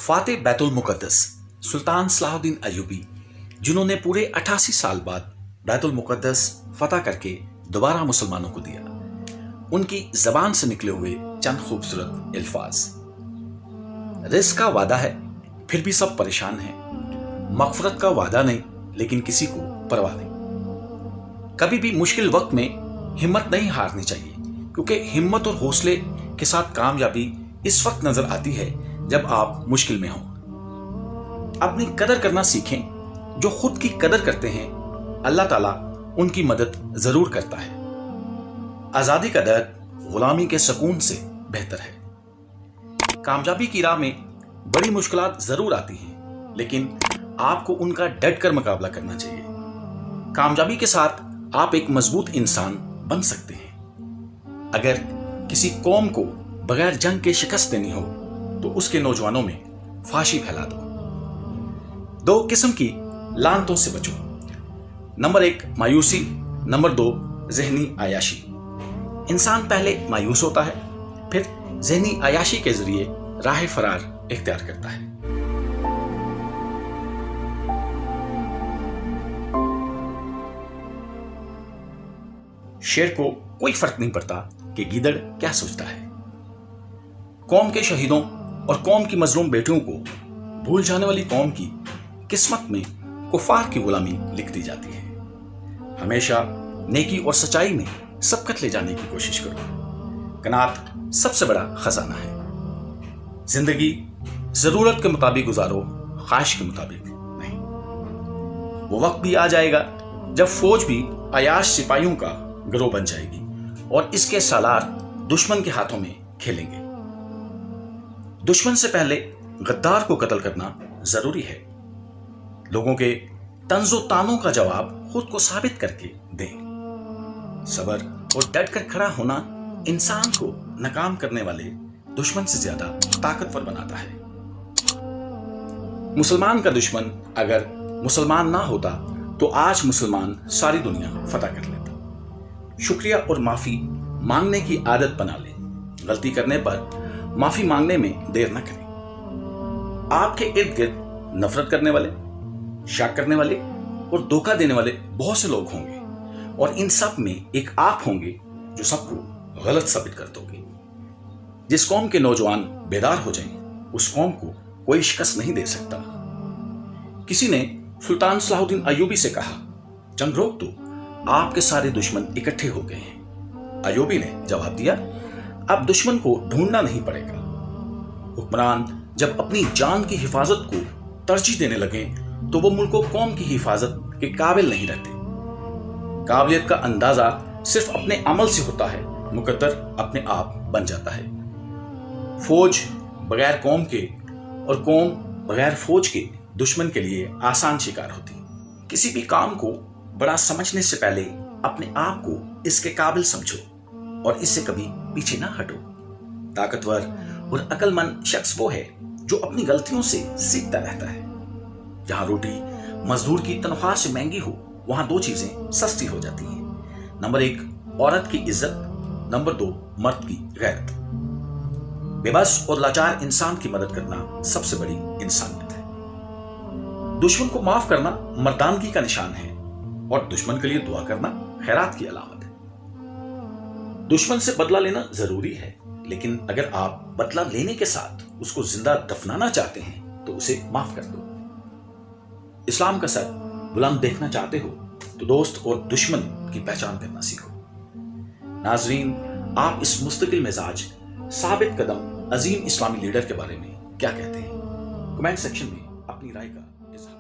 फातेह बैतुल मुकद्दस सुल्तान Salahuddin Ayyubi, जिन्होंने पूरे 88 साल बाद बैतुल मुकद्दस फतह करके दोबारा मुसलमानों को दिया, उनकी जबान से निकले हुए चंद खूबसूरत अल्फाज। रिज़्क़ का वादा है फिर भी सब परेशान हैं, मग़फ़िरत का वादा नहीं लेकिन किसी को परवाह नहीं। कभी भी मुश्किल वक्त में हिम्मत नहीं हारनी चाहिए, क्योंकि हिम्मत और हौसले के साथ कामयाबी इस वक्त नजर आती है जब आप मुश्किल में हों। अपनी कदर करना सीखें। जो खुद की कदर करते हैं अल्लाह ताला उनकी मदद जरूर करता है। आजादी का दर्द गुलामी के सुकून से बेहतर है। कामयाबी की राह में बड़ी मुश्किलात जरूर आती हैं, लेकिन आपको उनका डट कर मुकाबला करना चाहिए। कामयाबी के साथ आप एक मजबूत इंसान बन सकते हैं। अगर किसी कौम को बगैर जंग के शिकस्त देनी हो तो उसके नौजवानों में फांसी फैला दो। 2 किस्म की लानतों से बचो। नंबर 1 मायूसी, नंबर 2 ज़हनी आयाशी। इंसान पहले मायूस होता है, फिर ज़हनी आयाशी के जरिए राह फरार इख्तियार करता है। शेर को कोई फर्क नहीं पड़ता कि गीदड़ क्या सोचता है। कौम के शहीदों और कौम की मजलूम बेटियों को भूल जाने वाली कौम की किस्मत में कुफार की गुलामी लिख दी जाती है। हमेशा नेकी और सच्चाई में सबकत ले जाने की कोशिश करो। कनात सबसे बड़ा खजाना है। जिंदगी जरूरत के मुताबिक गुजारो, ख्वाहिश के मुताबिक नहीं। वो वक्त भी आ जाएगा जब फौज भी अयाश सिपाहियों का गिरोह बन जाएगी और इसके सालार दुश्मन के हाथों में खेलेंगे। दुश्मन से पहले गद्दार को कत्ल करना जरूरी है। लोगों के तंजो तानों का जवाब खुद को साबित करके दें। सब्र और डट कर खड़ा होना इंसान को नाकाम करने वाले दुश्मन से ज्यादा ताकतवर बनाता है। मुसलमान का दुश्मन अगर मुसलमान ना होता तो आज मुसलमान सारी दुनिया फतह कर लेता। शुक्रिया और माफी मांगने की आदत बना लें। गलती करने पर माफी मांगने में देर न करें। आपके इर्द गिर्द नफरत करने वाले, शक करने वाले और धोखा देने वाले बहुत से लोग होंगे, और इन सब में एक आप होंगे जो सबको गलत साबित कर दोगे। जिस कौम के नौजवान बेदार हो जाएं, उस कौम को कोई शिकस्त नहीं दे सकता। किसी ने सुल्तान सलाहुद्दीन अय्यूबी से कहा, जंग रोक दो, आपके सारे दुश्मन इकट्ठे हो गए हैं। अय्यूबी ने जवाब दिया, अब दुश्मन को ढूंढना नहीं पड़ेगा। हुक्मरान जब अपनी जान की हिफाजत को तरजीह देने लगे तो वो मुल्क और कौम की हिफाजत के काबिल नहीं रहते। काबिलियत का अंदाजा सिर्फ अपने अमल से होता है, मुकद्दर अपने आप बन जाता है। फौज बगैर कौम के और कौम बगैर फौज के दुश्मन के लिए आसान शिकार होती। किसी भी काम को बड़ा समझने से पहले अपने आप को इसके काबिल समझो और इससे कभी पीछे ना हटो। ताकतवर और अक्लमंद शख्स वो है जो अपनी गलतियों से सीखता रहता है। जहां रोटी मजदूर की तनख्वाह से महंगी हो, वहां 2 चीजें सस्ती हो जाती हैं। नंबर 1 औरत की इज्जत, नंबर 2 मर्द की गैरत। बेबस और लाचार इंसान की मदद करना सबसे बड़ी इंसानियत है। दुश्मन को माफ करना मर्दानगी का निशान है और दुश्मन के लिए दुआ करना खैरात की अलामत है। दुश्मन से बदला लेना जरूरी है, लेकिन अगर आप बदला लेने के साथ उसको जिंदा दफनाना चाहते हैं तो उसे माफ कर दो। इस्लाम का सर बुलंद देखना चाहते हो तो दोस्त और दुश्मन की पहचान करना सीखो। नाजरीन, आप इस मुस्तकिल मिजाज साबित कदम अजीम इस्लामी लीडर के बारे में क्या कहते हैं? कमेंट सेक्शन में अपनी राय का इज़हार